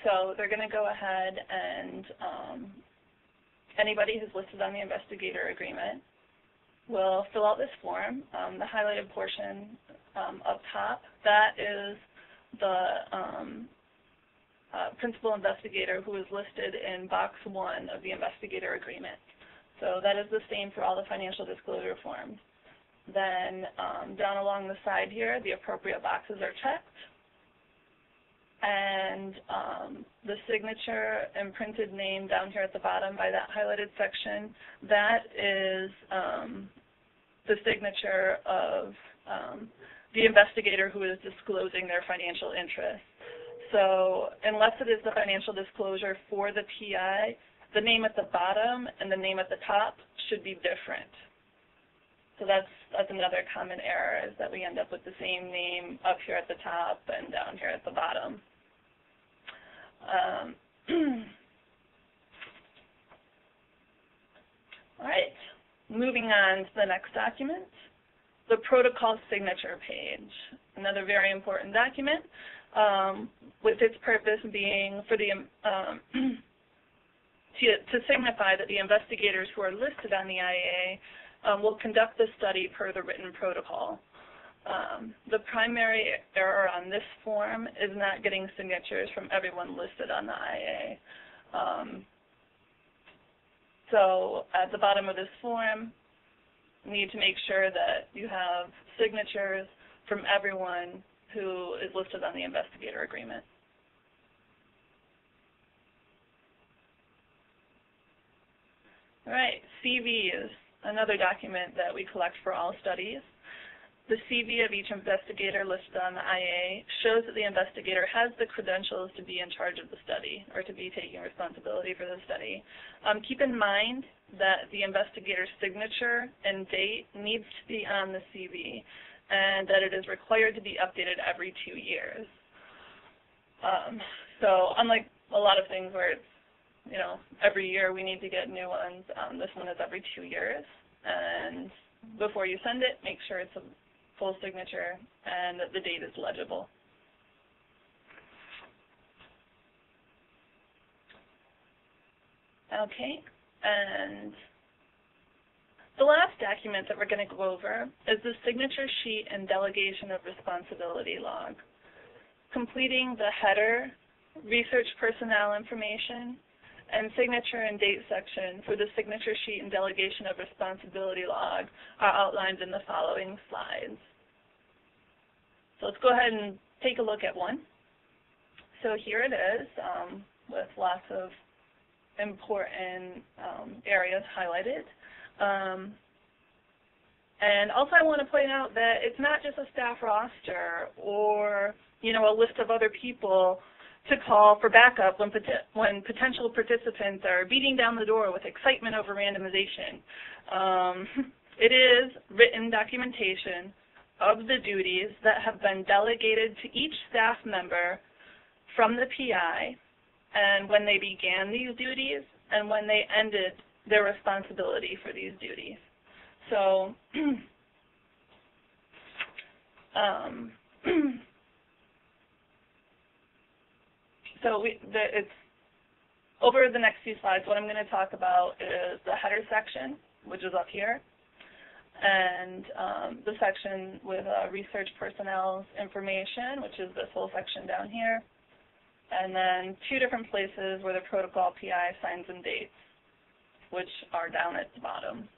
So they're going to go ahead and anybody who's listed on the investigator agreement will fill out this form. The highlighted portion up top, that is the principal investigator who is listed in box 1 of the investigator agreement. So that is the same for all the financial disclosure forms. Then down along the side here, the appropriate boxes are checked. And the signature and printed name down here at the bottom by that highlighted section, that is the signature of the investigator who is disclosing their financial interest. So unless it is the financial disclosure for the PI, the name at the bottom and the name at the top should be different. So that's another common error, is that we end up with the same name up here at the top and down here at the bottom. All right, moving on to the next document, the protocol signature page. Another very important document, with its purpose being for the to signify that the investigators who are listed on the IA will conduct the study per the written protocol. The primary error on this form is not getting signatures from everyone listed on the IA. So at the bottom of this form, you need to make sure that you have signatures from everyone who is listed on the investigator agreement. All right, CV is another document that we collect for all studies. The CV of each investigator listed on the IA shows that the investigator has the credentials to be in charge of the study or to be taking responsibility for the study. Keep in mind that the investigator's signature and date needs to be on the CV and that it is required to be updated every 2 years. So unlike a lot of things where it's, every year we need to get new ones, this one is every 2 years. And before you send it, make sure it's a full signature and that the date is legible. Okay, and the last document that we're going to go over is the signature sheet and delegation of responsibility log. Completing the header, research personnel information, and signature and date section for the signature sheet and delegation of responsibility log are outlined in the following slides. So let's go ahead and take a look at one. So here it is, with lots of important areas highlighted. And also I want to point out that it's not just a staff roster or, a list of other people to call for backup when potential participants are beating down the door with excitement over randomization. It is written documentation of the duties that have been delegated to each staff member from the PI, and when they began these duties and when they ended their responsibility for these duties. So it's over the next few slides. What I'm going to talk about is the header section, which is up here, and the section with research personnel's information, which is this whole section down here, and then 2 different places where the protocol PI signs and dates, which are down at the bottom.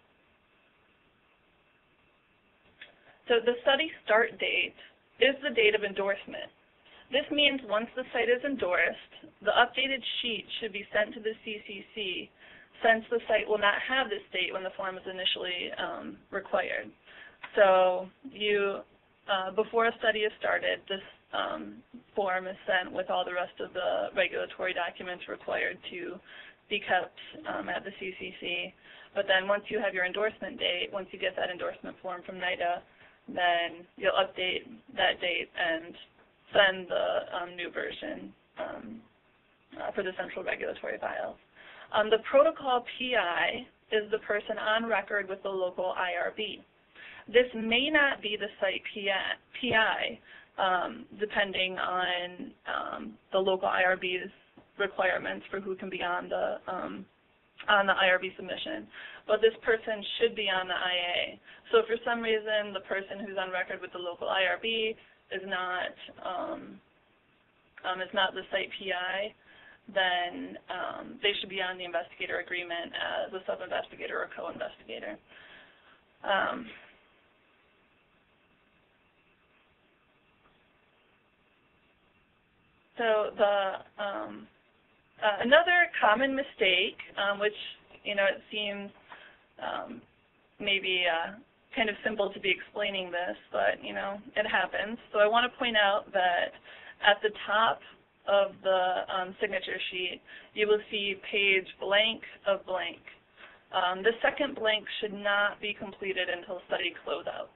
So the study start date is the date of endorsement. This means once the site is endorsed, the updated sheet should be sent to the CCC, since the site will not have this date when the form is initially required. So before a study is started, this form is sent with all the rest of the regulatory documents required to be kept at the CCC. But then once you have your endorsement date, once you get that endorsement form from NIDA, then you'll update that date and send the new version for the central regulatory files. The protocol PI is the person on record with the local IRB. This may not be the site PI, depending on the local IRB's requirements for who can be on the IRB submission. But this person should be on the IA. So if for some reason the person who's on record with the local IRB is not the site PI, then they should be on the investigator agreement as a sub-investigator or co-investigator. So another common mistake, which it seems maybe kind of simple to be explaining this, but it happens. So I want to point out that at the top of the signature sheet, you will see page blank of blank. The second blank should not be completed until study closeout.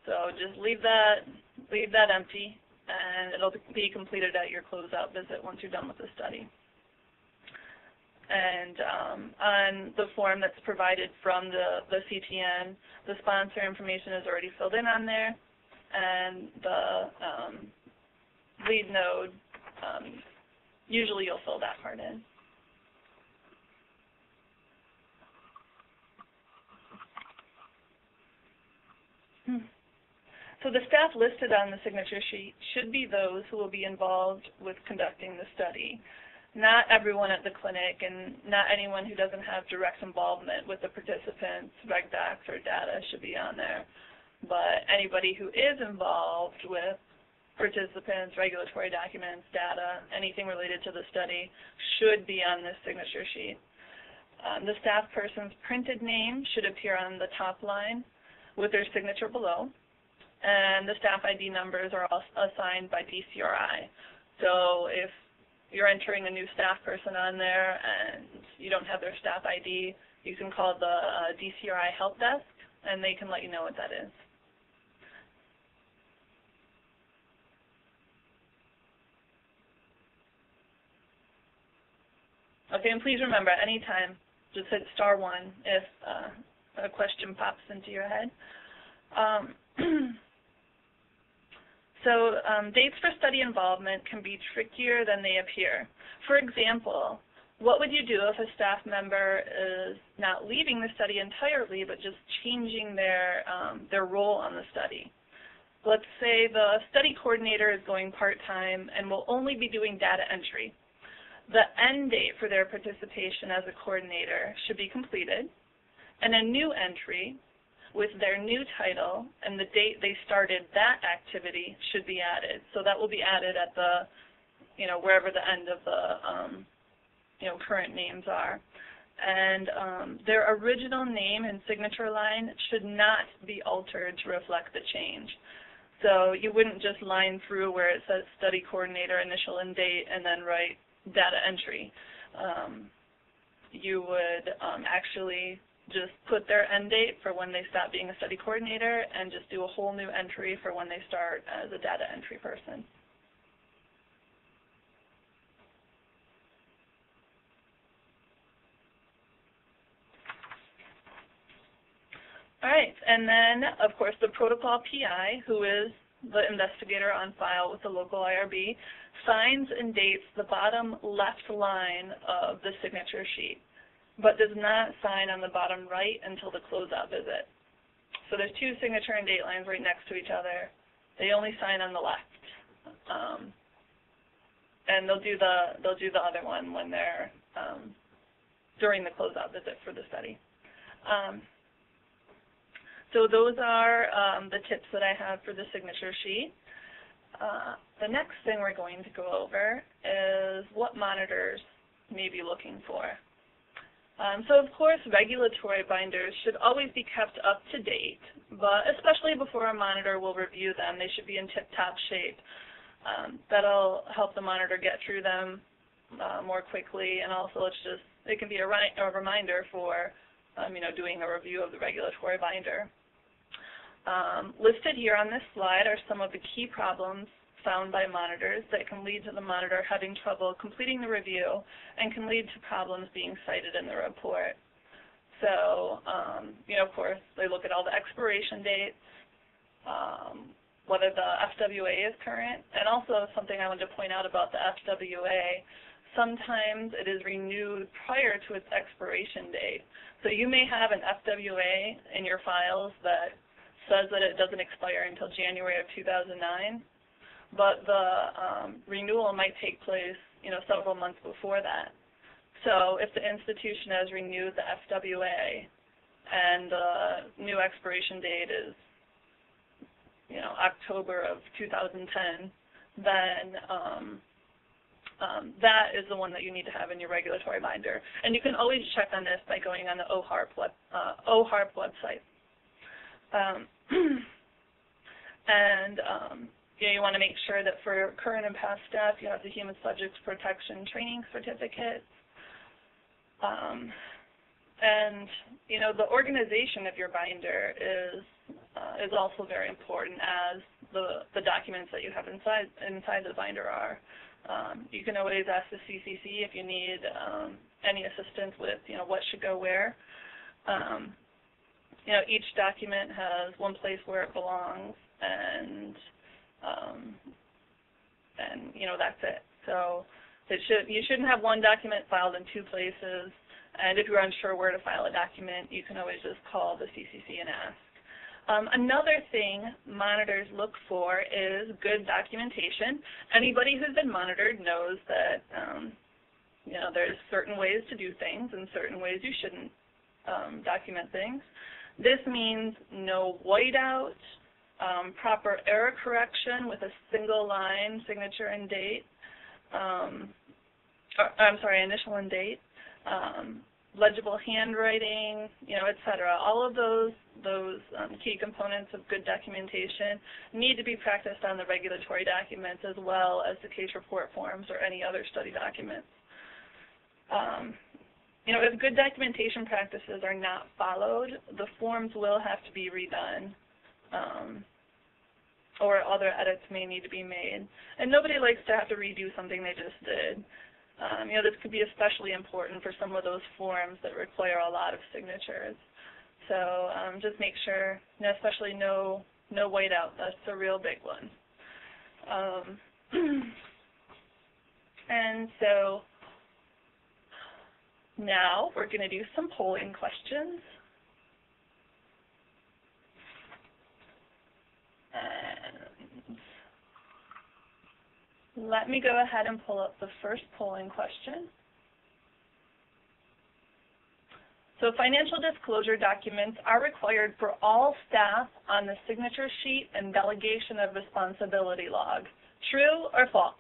So just leave that empty, and it'll be completed at your closeout visit once you're done with the study. And on the form that's provided from the CTN, the sponsor information is already filled in on there, and the lead node, usually you'll fill that part in. So the staff listed on the signature sheet should be those who will be involved with conducting the study. Not everyone at the clinic and not anyone who doesn't have direct involvement with the participants, reg docs, or data should be on there. But anybody who is involved with participants, regulatory documents, data, anything related to the study should be on this signature sheet. The staff person's printed name should appear on the top line with their signature below. And the staff ID numbers are all assigned by DCRI. So if you're entering a new staff person on there and you don't have their staff ID, you can call the DCRI help desk, and they can let you know what that is. Okay, and please remember, anytime, just hit *1 if a question pops into your head. So dates for study involvement can be trickier than they appear. For example, what would you do if a staff member is not leaving the study entirely, but just changing their role on the study? Let's say the study coordinator is going part-time and will only be doing data entry. The end date for their participation as a coordinator should be completed, and a new entry with their new title and the date they started that activity should be added. So that will be added at the, wherever the end of the, current names are. And their original name and signature line should not be altered to reflect the change. So you wouldn't just line through where it says study coordinator, initial and date, and then write data entry. You would actually just put their end date for when they stop being a study coordinator and just do a whole new entry for when they start as a data entry person. All right, and then, of course, the protocol PI, who is the investigator on file with the local IRB, signs and dates the bottom left line of the signature sheet, but does not sign on the bottom right until the closeout visit. So there's two signature and date lines right next to each other. They only sign on the left, and they'll do the other one when they're during the closeout visit for the study. So those are the tips that I have for the signature sheet. The next thing we're going to go over is what monitors may be looking for. So, of course, regulatory binders should always be kept up to date, but especially before a monitor will review them, they should be in tip-top shape. That'll help the monitor get through them more quickly, and also it can be a reminder for doing a review of the regulatory binder. Listed here on this slide are some of the key problems found by monitors that can lead to the monitor having trouble completing the review and can lead to problems being cited in the report. So, of course, they look at all the expiration dates, whether the FWA is current, and also something I wanted to point out about the FWA, sometimes it is renewed prior to its expiration date. So you may have an FWA in your files that says that it doesn't expire until January of 2009, but the renewal might take place, several months before that. So if the institution has renewed the FWA and the new expiration date is, October of 2010, then that is the one that you need to have in your regulatory binder. And you can always check on this by going on the OHARP website. You want to make sure that for current and past staff, you have the Human Subjects Protection Training Certificate. The organization of your binder is also very important, as the documents that you have inside the binder are. You can always ask the CCC if you need any assistance with what should go where. Each document has one place where it belongs, and that's it. So you shouldn't have one document filed in two places. And if you're unsure where to file a document, you can always just call the CCC and ask. Another thing monitors look for is good documentation. Anybody who's been monitored knows that there's certain ways to do things and certain ways you shouldn't document things. This means no whiteout, proper error correction with a single line signature and date. Initial and date. Legible handwriting, et cetera. All of those key components of good documentation need to be practiced on the regulatory documents as well as the case report forms or any other study documents. If good documentation practices are not followed, the forms will have to be redone, or other edits may need to be made. And nobody likes to have to redo something they just did. This could be especially important for some of those forms that require a lot of signatures. So just make sure, especially no whiteout. That's a real big one. And so now we're going to do some polling questions. Let me go ahead and pull up the first polling question. So financial disclosure documents are required for all staff on the signature sheet and delegation of responsibility log. True or false?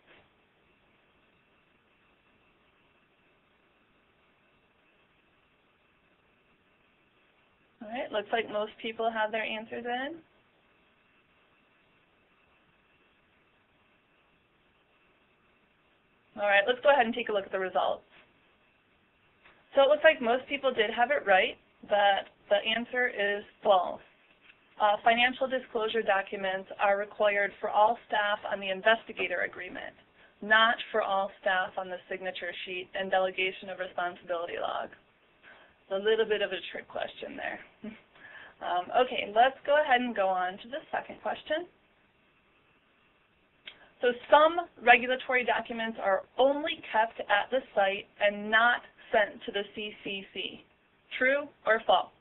All right, looks like most people have their answers in. All right, let's go ahead and take a look at the results. So it looks like most people did have it right, that the answer is false. Financial disclosure documents are required for all staff on the Investigator Agreement, not for all staff on the signature sheet and delegation of responsibility log. It's a little bit of a trick question there. Okay, let's go ahead and go on to the second question. So some regulatory documents are only kept at the site and not sent to the CCC. True or false?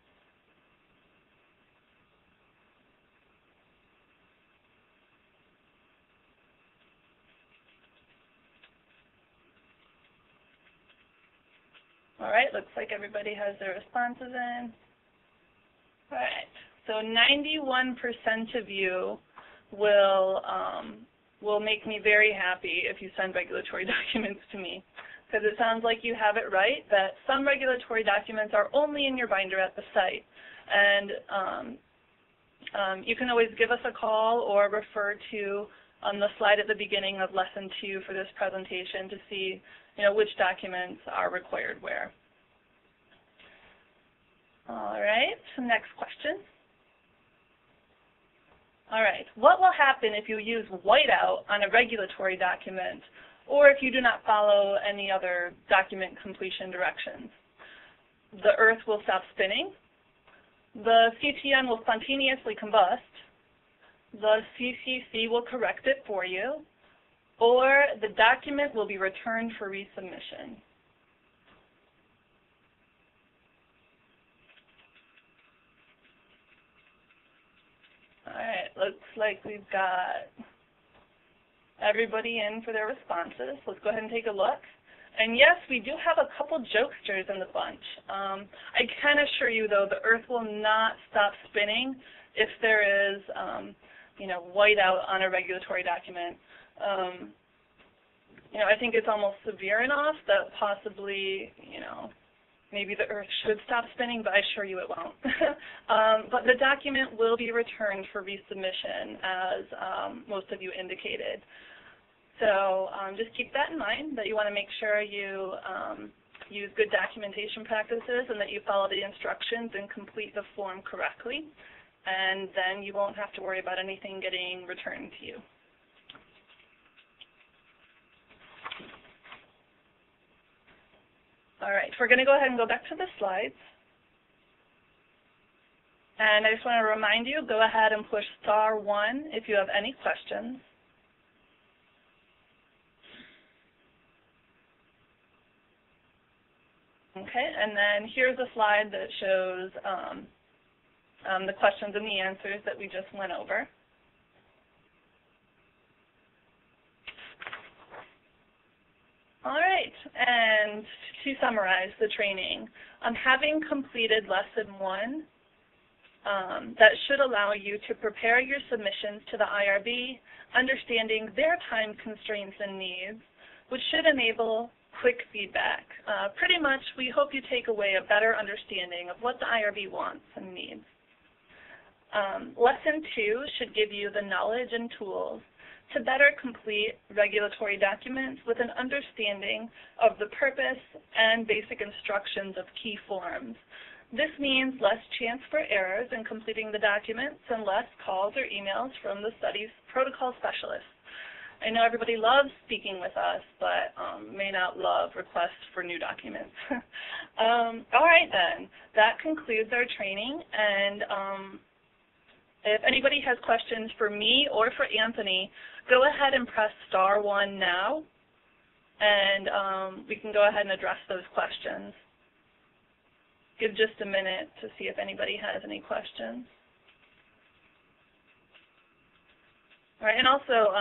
All right, looks like everybody has their responses in. All right, so 91% of you will make me very happy if you send regulatory documents to me, because it sounds like you have it right, that some regulatory documents are only in your binder at the site. And you can always give us a call or refer to the slide at the beginning of Lesson 2 for this presentation to see which documents are required where. All right, so next question. All right, what will happen if you use whiteout on a regulatory document or if you do not follow any other document completion directions? The earth will stop spinning, the CTN will spontaneously combust, the CCC will correct it for you, or the document will be returned for resubmission. All right, looks like we've got everybody in for their responses. Let's go ahead and take a look. And yes, we do have a couple jokesters in the bunch. I can assure you, though, the earth will not stop spinning if there is, whiteout on a regulatory document. I think it's almost severe enough that possibly, maybe the earth should stop spinning, but I assure you it won't. But the document will be returned for resubmission, as most of you indicated. So just keep that in mind, that you want to make sure you use good documentation practices and that you follow the instructions and complete the form correctly. And then you won't have to worry about anything getting returned to you. All right, we're going to go ahead and go back to the slides. And I just want to remind you, go ahead and push *1 if you have any questions. Okay, and then here's a slide that shows the questions and the answers that we just went over. All right, and to summarize the training, having completed Lesson 1, that should allow you to prepare your submissions to the IRB, understanding their time constraints and needs, which should enable quick feedback. Pretty much, we hope you take away a better understanding of what the IRB wants and needs. Lesson 2 should give you the knowledge and tools to better complete regulatory documents with an understanding of the purpose and basic instructions of key forms. This means less chance for errors in completing the documents and less calls or emails from the study's protocol specialists. I know everybody loves speaking with us, but may not love requests for new documents. All right, then. That concludes our training, and if anybody has questions for me or for Anthony, go ahead and press *1 now, and we can go ahead and address those questions. Give just a minute to see if anybody has any questions. All right, and also,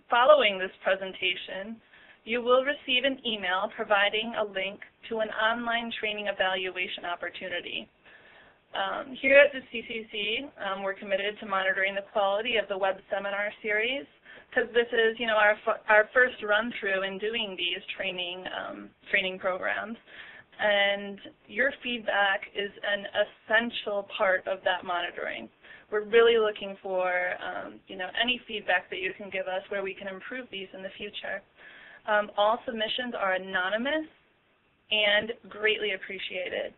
following this presentation, you will receive an email providing a link to an online training evaluation opportunity. Here at the CCC, we're committed to monitoring the quality of the web seminar series, because this is, our first run-through in doing these training programs. And your feedback is an essential part of that monitoring. We're really looking for, any feedback that you can give us where we can improve these in the future. All submissions are anonymous and greatly appreciated.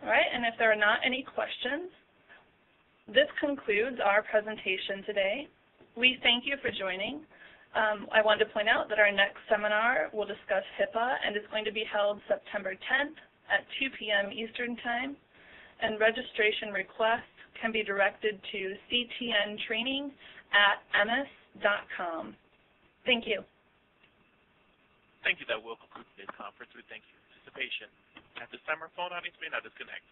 All right, and if there are not any questions, this concludes our presentation today. We thank you for joining. I wanted to point out that our next seminar will discuss HIPAA and is going to be held September 10th at 2 p.m. Eastern Time, and registration requests can be directed to ctntraining@ms.com. Thank you. Thank you. That will conclude today's conference. We thank you for your participation. At this time, our phone audience may now disconnect.